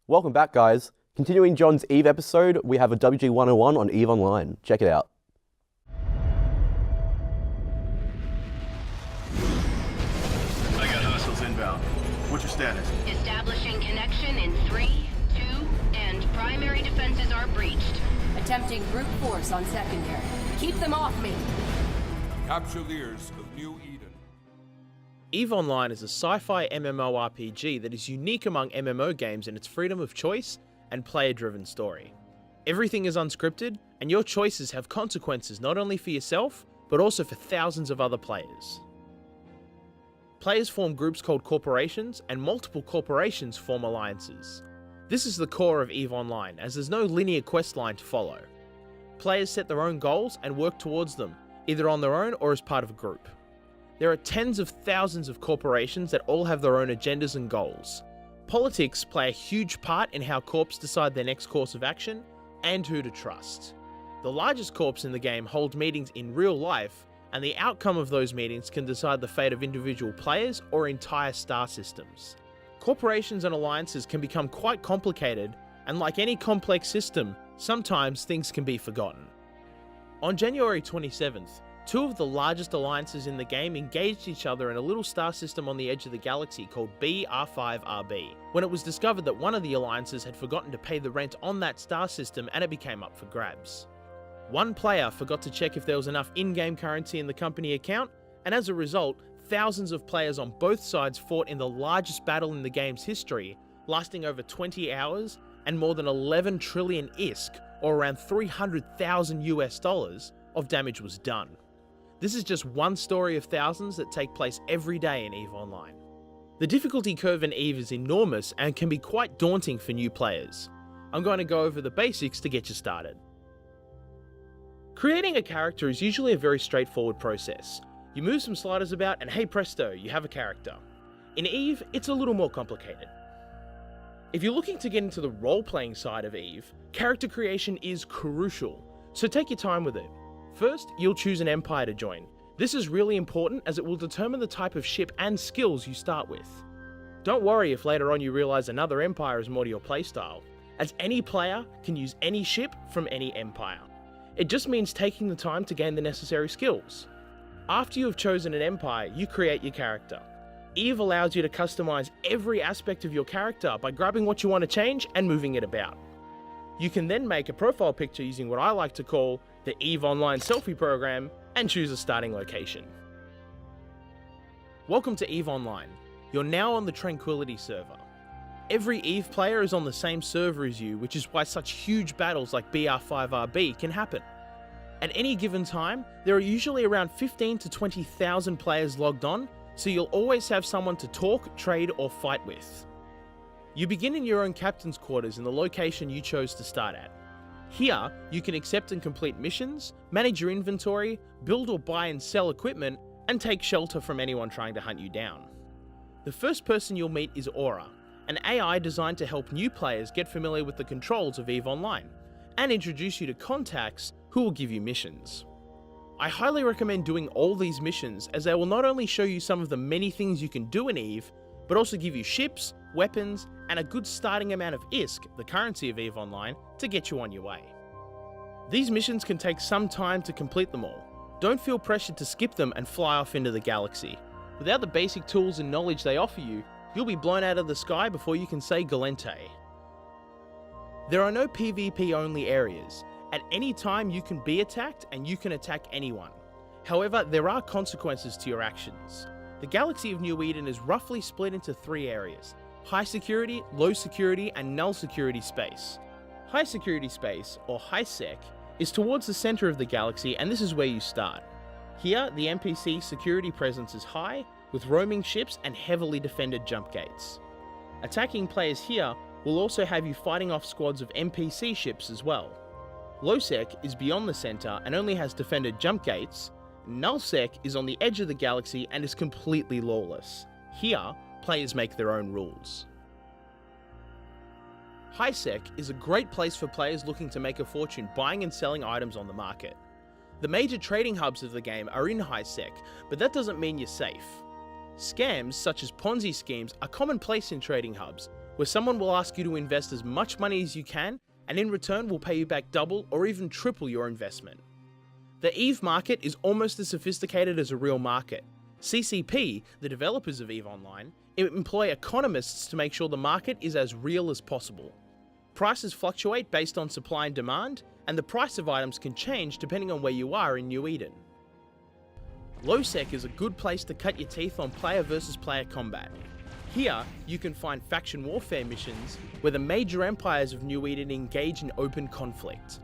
Welcome back, guys. Continuing John's Eve episode, we have a WG 101 on Eve Online. Check it out. I got hostiles inbound. What's your status? Establishing connection in 3, 2, and primary defenses are breached. Attempting brute force on secondary. Keep them off me! Capsuleers of New Eden. EVE Online is a sci-fi MMORPG that is unique among MMO games in its freedom of choice and player-driven story. Everything is unscripted, and your choices have consequences not only for yourself, but also for thousands of other players. Players form groups called corporations, and multiple corporations form alliances. This is the core of EVE Online, as there's no linear quest line to follow. Players set their own goals and work towards them, either on their own or as part of a group. There are tens of thousands of corporations that all have their own agendas and goals. Politics play a huge part in how corps decide their next course of action, and who to trust. The largest corps in the game hold meetings in real life, and the outcome of those meetings can decide the fate of individual players or entire star systems. Corporations and alliances can become quite complicated, and like any complex system, sometimes things can be forgotten. On January 27th, two of the largest alliances in the game engaged each other in a little star system on the edge of the galaxy called BR5RB, when it was discovered that one of the alliances had forgotten to pay the rent on that star system and it became up for grabs. One player forgot to check if there was enough in-game currency in the company account, and as a result, thousands of players on both sides fought in the largest battle in the game's history, lasting over 20 hours and more than 11 trillion ISK, or around 300,000 US dollars, of damage was done. This is just one story of thousands that take place every day in EVE Online. The difficulty curve in EVE is enormous and can be quite daunting for new players. I'm going to go over the basics to get you started. Creating a character is usually a very straightforward process. You move some sliders about and hey presto, you have a character. In EVE, it's a little more complicated. If you're looking to get into the role-playing side of EVE, character creation is crucial, so take your time with it. First, you'll choose an empire to join. This is really important as it will determine the type of ship and skills you start with. Don't worry if later on you realize another empire is more to your playstyle, as any player can use any ship from any empire. It just means taking the time to gain the necessary skills. After you have chosen an empire, you create your character. EVE allows you to customize every aspect of your character by grabbing what you want to change and moving it about. You can then make a profile picture using what I like to call the EVE Online selfie program and choose a starting location. Welcome to EVE Online. You're now on the Tranquility server. Every EVE player is on the same server as you, which is why such huge battles like BR5RB can happen. At any given time, there are usually around 15 to 20,000 players logged on, so you'll always have someone to talk, trade, or fight with. You begin in your own captain's quarters in the location you chose to start at. Here, you can accept and complete missions, manage your inventory, build or buy and sell equipment, and take shelter from anyone trying to hunt you down. The first person you'll meet is Aura, an AI designed to help new players get familiar with the controls of EVE Online, and introduce you to contacts who will give you missions. I highly recommend doing all these missions as they will not only show you some of the many things you can do in EVE, but also give you ships, weapons, and a good starting amount of ISK, the currency of EVE Online, to get you on your way. These missions can take some time to complete them all. Don't feel pressured to skip them and fly off into the galaxy. Without the basic tools and knowledge they offer you, you'll be blown out of the sky before you can say Galente. There are no PvP only areas. At any time you can be attacked and you can attack anyone. However, there are consequences to your actions. The galaxy of New Eden is roughly split into 3 areas: high security, low security, and null security space. High security space, or high sec, is towards the center of the galaxy, and this is where you start. Here, the NPC security presence is high, with roaming ships and heavily defended jump gates. Attacking players here will also have you fighting off squads of NPC ships as well. Low-Sec is beyond the center and only has defended jump gates. Null-Sec is on the edge of the galaxy and is completely lawless. Here, players make their own rules. High-Sec is a great place for players looking to make a fortune buying and selling items on the market. The major trading hubs of the game are in High-Sec, but that doesn't mean you're safe. Scams such as Ponzi schemes are commonplace in trading hubs, where someone will ask you to invest as much money as you can, and in return will pay you back double or even triple your investment. The EVE market is almost as sophisticated as a real market. CCP, the developers of EVE Online, employ economists to make sure the market is as real as possible. Prices fluctuate based on supply and demand, and the price of items can change depending on where you are in New Eden. Low-Sec is a good place to cut your teeth on player versus player combat. Here, you can find faction warfare missions where the major empires of New Eden engage in open conflict.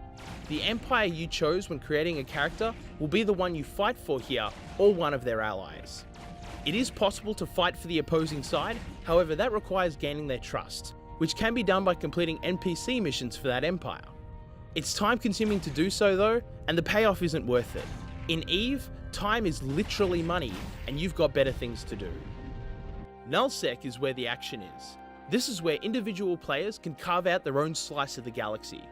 The empire you chose when creating a character will be the one you fight for here, or one of their allies. It is possible to fight for the opposing side, however that requires gaining their trust, which can be done by completing NPC missions for that empire. It's time consuming to do so though, and the payoff isn't worth it. In EVE, time is literally money, and you've got better things to do. Nullsec is where the action is. This is where individual players can carve out their own slice of the galaxy.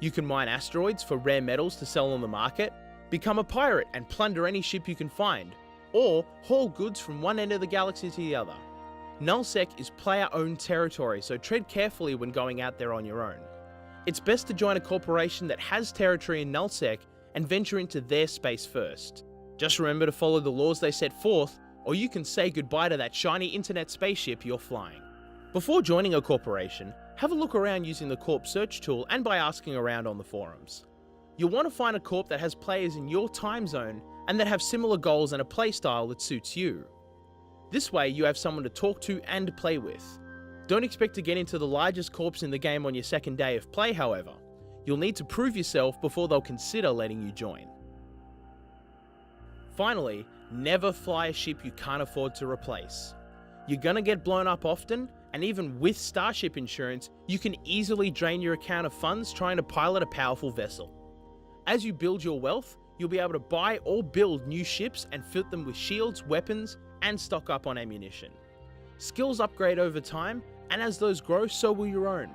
You can mine asteroids for rare metals to sell on the market, become a pirate and plunder any ship you can find, or haul goods from one end of the galaxy to the other. Nullsec is player-owned territory, so tread carefully when going out there on your own. It's best to join a corporation that has territory in Nullsec and venture into their space first. Just remember to follow the laws they set forth, or you can say goodbye to that shiny internet spaceship you're flying. Before joining a corporation, have a look around using the Corp search tool and by asking around on the forums. You'll want to find a corp that has players in your time zone and that have similar goals and a playstyle that suits you. This way you have someone to talk to and play with. Don't expect to get into the largest corps in the game on your second day of play, however. You'll need to prove yourself before they'll consider letting you join. Finally, never fly a ship you can't afford to replace. You're gonna get blown up often, and even with Starship insurance, you can easily drain your account of funds trying to pilot a powerful vessel. As you build your wealth, you'll be able to buy or build new ships and fit them with shields, weapons, and stock up on ammunition. Skills upgrade over time, and as those grow, so will your own.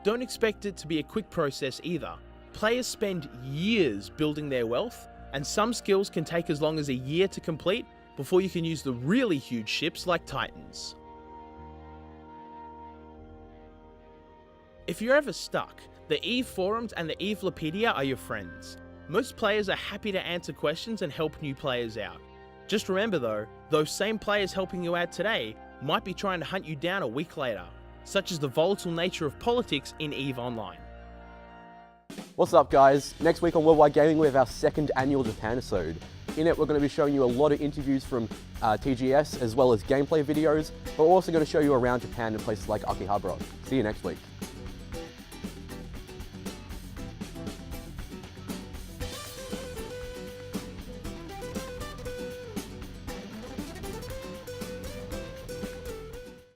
Don't expect it to be a quick process either. Players spend years building their wealth, and some skills can take as long as a year to complete before you can use the really huge ships like Titans. If you're ever stuck, the EVE forums and the EVElopedia are your friends. Most players are happy to answer questions and help new players out. Just remember though, those same players helping you out today might be trying to hunt you down a week later, such as the volatile nature of politics in EVE Online. What's up guys? Next week on Worldwide Gaming we have our second annual Japan-isode. In it we're going to be showing you a lot of interviews from TGS as well as gameplay videos, but we're also going to show you around Japan in places like Akihabara. See you next week.